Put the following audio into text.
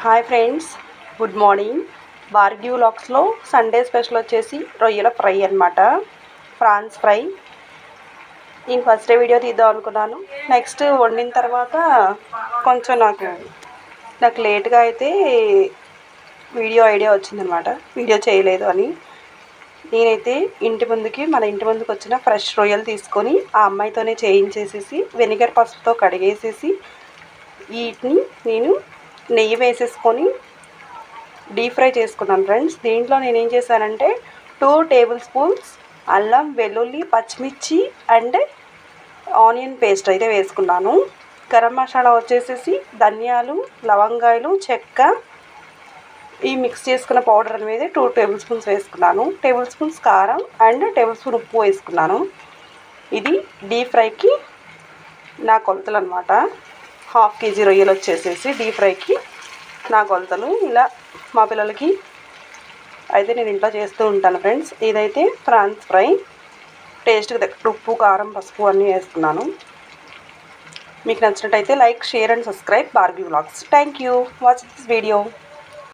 Hi friends, good morning. Bhargi వ్లాగ్స్లో Sunday special వచ్చేసి రొయ్యల ఫ్రై అన్నమాట. Prawns fry. నేను ఫస్ట్ డే వీడియో తీద్దాం అనుకున్నాను. నెక్స్ట్ వండిన తర్వాత కొంచెం నాకు లేట్గా అయితే వీడియో ఐడియా వచ్చిందనమాట, వీడియో చేయలేదు అని. నేనైతే మన ఇంటి ముందుకు వచ్చిన ఫ్రెష్ రొయ్యలు తీసుకొని ఆ అమ్మాయితోనే చేయించేసేసి వెనిగర్ పసుపుతో కడిగేసేసి వీటిని నేను నెయ్యి వేసేసుకొని డీప్ ఫ్రై చేసుకున్నాను ఫ్రెండ్స్. దీంట్లో నేనేం చేశానంటే 2 టేబుల్ స్పూన్స్ అల్లం వెల్లుల్లి పచ్చిమిర్చి అండ్ ఆనియన్ పేస్ట్ అయితే వేసుకున్నాను. గరం మసాలా వచ్చేసేసి ధనియాలు, లవంగాయలు, చెక్క ఈ మిక్స్ చేసుకున్న పౌడర్ అనేది 2 టేబుల్ స్పూన్స్ వేసుకున్నాను. టేబుల్ స్పూన్స్ కారం అండ్ టేబుల్ స్పూన్ ఉప్పు వేసుకున్నాను. ఇది డీప్ ఫ్రైకి నా కొలతలు అనమాట. 1/2 కేజీ రొయ్యలు వచ్చేసేసి డీప్ ఫ్రైకి నా కొలతలు. ఇలా మా పిల్లలకి అయితే నేను ఇంట్లో చేస్తూ ఉంటాను ఫ్రెండ్స్. ఇదైతే ప్రాన్స్ ఫ్రై. టేస్ట్కి దగ్గర ఉప్పు, కారం, పసుపు అన్నీ వేసుకున్నాను. మీకు నచ్చినట్టయితే like, share and subscribe Bhargi vlogs. Thank you watch this video.